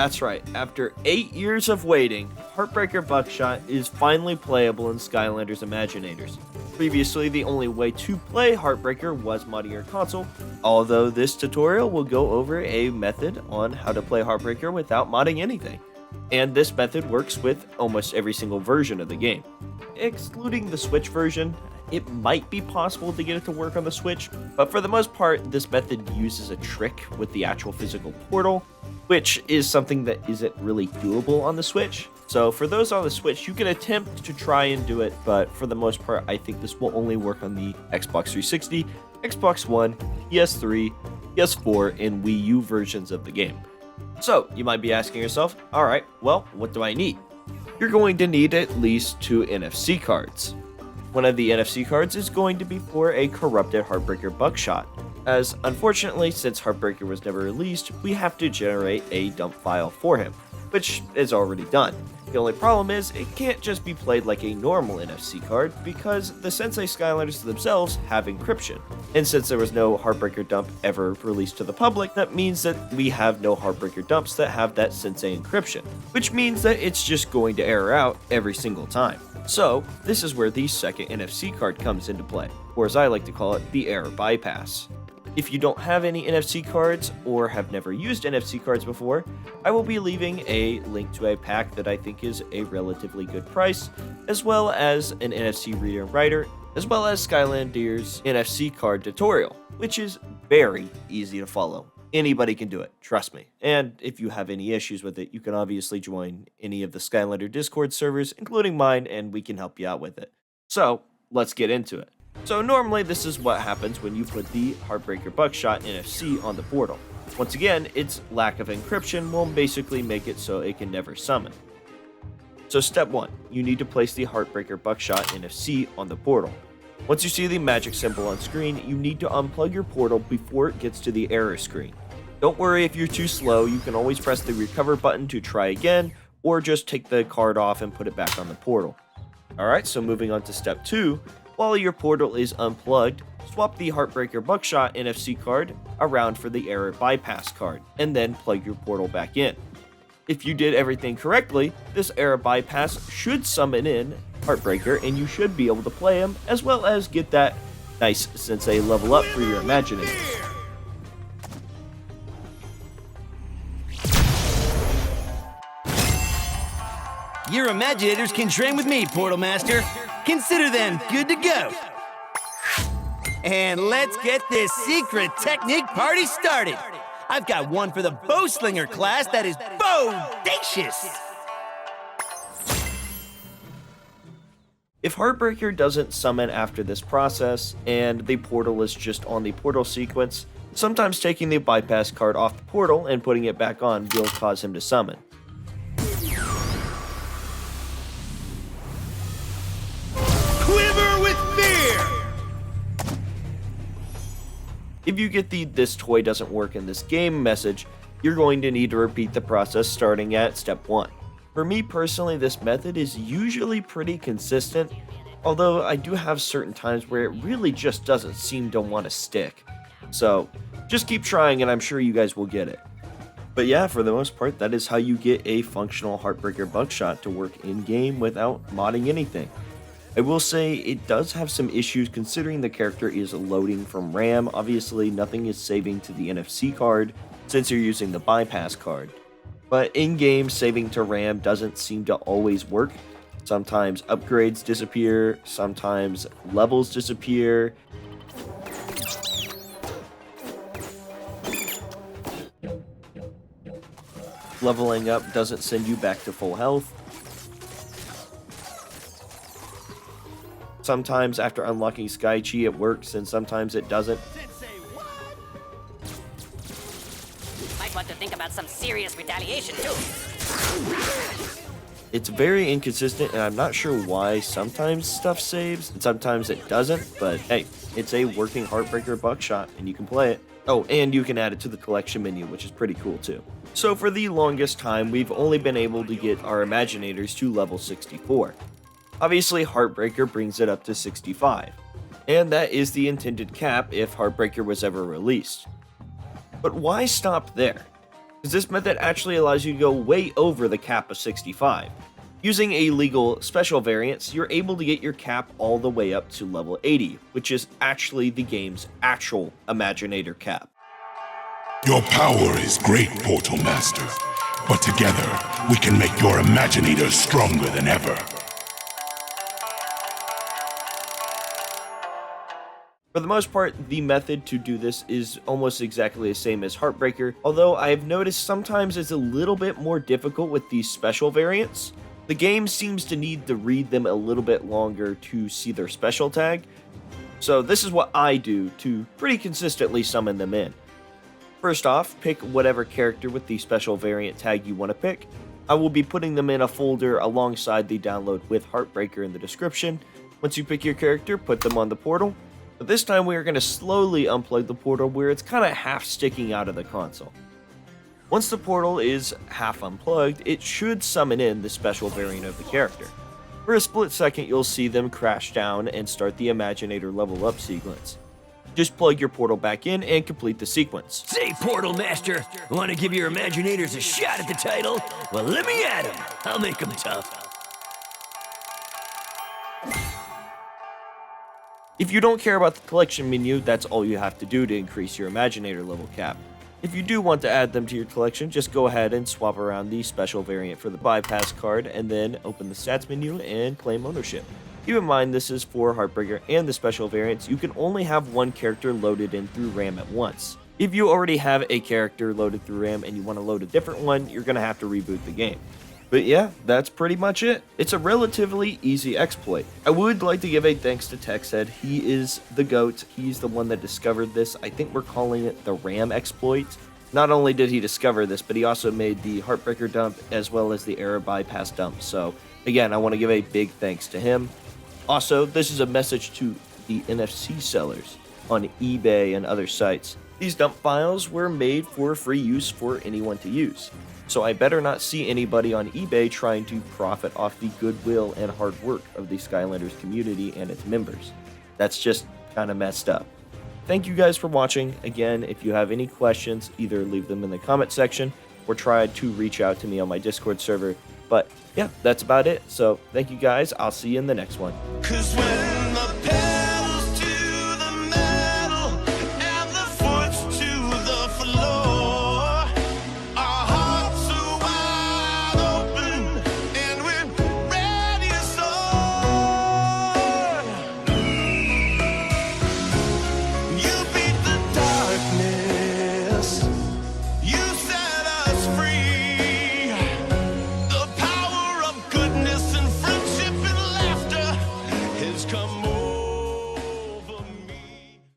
That's right, after 8 years of waiting, Heartbreaker Buckshot is finally playable in Skylanders Imaginators. Previously, the only way to play Heartbreaker was modding your console, although this tutorial will go over a method on how to play Heartbreaker without modding anything. And this method works with almost every single version of the game. Excluding the Switch version, it might be possible to get it to work on the Switch, but for the most part, this method uses a trick with the actual physical portal, which is something that isn't really doable on the Switch. So for those on the Switch, you can attempt to try and do it, but for the most part, I think this will only work on the Xbox 360, Xbox One, PS3, PS4, and Wii U versions of the game. So you might be asking yourself, alright, well, what do I need? You're going to need at least 2 NFC cards. One of the NFC cards is going to be for a corrupted Heartbreaker Buckshot, as unfortunately, since Heartbreaker was never released, we have to generate a dump file for him, which is already done. The only problem is, it can't just be played like a normal NFC card, because the Senseis Skylanders themselves have encryption. And since there was no Heartbreaker dump ever released to the public, that means that we have no Heartbreaker dumps that have that Sensei encryption, which means that it's just going to error out every single time. So, this is where the second NFC card comes into play, or as I like to call it, the error bypass. If you don't have any NFC cards or have never used NFC cards before, I will be leaving a link to a pack that I think is a relatively good price, as well as an NFC reader and writer, as well as Skylanders NFC card tutorial, which is very easy to follow. Anybody can do it, trust me. And if you have any issues with it, you can obviously join any of the Skylander Discord servers, including mine, and we can help you out with it. So, let's get into it. So normally this is what happens when you put the Heartbreaker Buckshot NFC on the portal. Once again, its lack of encryption will basically make it so it can never summon. So step 1, you need to place the Heartbreaker Buckshot NFC on the portal. Once you see the magic symbol on screen, you need to unplug your portal before it gets to the error screen. Don't worry if you're too slow, you can always press the recover button to try again, or just take the card off and put it back on the portal. Alright, so moving on to step 2, while your portal is unplugged, swap the Heartbreaker Buckshot NFC card around for the error bypass card, and then plug your portal back in. If you did everything correctly, this error bypass should summon in Heartbreaker, and you should be able to play him, as well as get that nice Sensei level up for your Imaginators. Your Imaginators can train with me, Portal Master. Consider them good to go. And let's get this secret technique party started. I've got one for the Bowslinger class that is bodacious. If Heartbreaker doesn't summon after this process, and the portal is just on the portal sequence, sometimes taking the bypass card off the portal and putting it back on will cause him to summon. Quiver with fear! If you get the "this toy doesn't work in this game" message, you're going to need to repeat the process starting at step 1. For me personally, this method is usually pretty consistent, although I do have certain times where it really just doesn't seem to want to stick. So, just keep trying and I'm sure you guys will get it. But yeah, for the most part, that is how you get a functional Heartbreaker Buckshot to work in-game without modding anything. I will say it does have some issues considering the character is loading from RAM. Obviously, nothing is saving to the NFC card since you're using the bypass card. But in-game, saving to RAM doesn't seem to always work. Sometimes upgrades disappear, sometimes levels disappear. Leveling up doesn't send you back to full health. Sometimes after unlocking Sky Chi it works, and sometimes it doesn't. Might want to think about some serious retaliation too. It's very inconsistent, and I'm not sure why sometimes stuff saves and sometimes it doesn't, but hey, it's a working Heartbreaker Buckshot and you can play it. Oh, and you can add it to the collection menu, which is pretty cool too. So for the longest time, we've only been able to get our Imaginators to level 64. Obviously, Heartbreaker brings it up to 65, and that is the intended cap if Heartbreaker was ever released. But why stop there? because this method actually allows you to go way over the cap of 65. Using a legal special variance, you're able to get your cap all the way up to level 80, which is actually the game's actual Imaginator cap. Your power is great, Portal Master, but together we can make your Imaginators stronger than ever. For the most part, the method to do this is almost exactly the same as Heartbreaker, although I have noticed sometimes it's a little bit more difficult with these special variants. The game seems to need to read them a little bit longer to see their special tag, so this is what I do to pretty consistently summon them in. First off, pick whatever character with the special variant tag you want to pick. I will be putting them in a folder alongside the download with Heartbreaker in the description. Once you pick your character, put them on the portal. But this time we are going to slowly unplug the portal where it's kind of half sticking out of the console. Once the portal is half unplugged, it should summon in the special variant of the character. For a split second, you'll see them crash down and start the Imaginator level up sequence. Just plug your portal back in and complete the sequence. Say, Portal Master, want to give your Imaginators a shot at the title? Well, let me at 'em. I'll make 'em tough. If you don't care about the collection menu, that's all you have to do to increase your Imaginator level cap. If you do want to add them to your collection, just go ahead and swap around the special variant for the bypass card and then open the stats menu and claim ownership. Keep in mind this is for Heartbreaker and the special variants. You can only have one character loaded in through RAM at once. If you already have a character loaded through RAM and you want to load a different one, you're going to have to reboot the game. But yeah, that's pretty much it. It's a relatively easy exploit. I would like to give a thanks to TechShead. He is the GOAT. He's the one that discovered this. I think we're calling it the RAM exploit. Not only did he discover this, but he also made the Heartbreaker dump as well as the error bypass dump. So again, I want to give a big thanks to him. Also, this is a message to the NFC sellers on eBay and other sites. These dump files were made for free use for anyone to use. So I better not see anybody on eBay trying to profit off the goodwill and hard work of the Skylanders community and its members. That's just kind of messed up. Thank you guys for watching. Again, if you have any questions, either leave them in the comment section or try to reach out to me on my Discord server. But yeah, that's about it. So thank you guys. I'll see you in the next one. 'Cause when the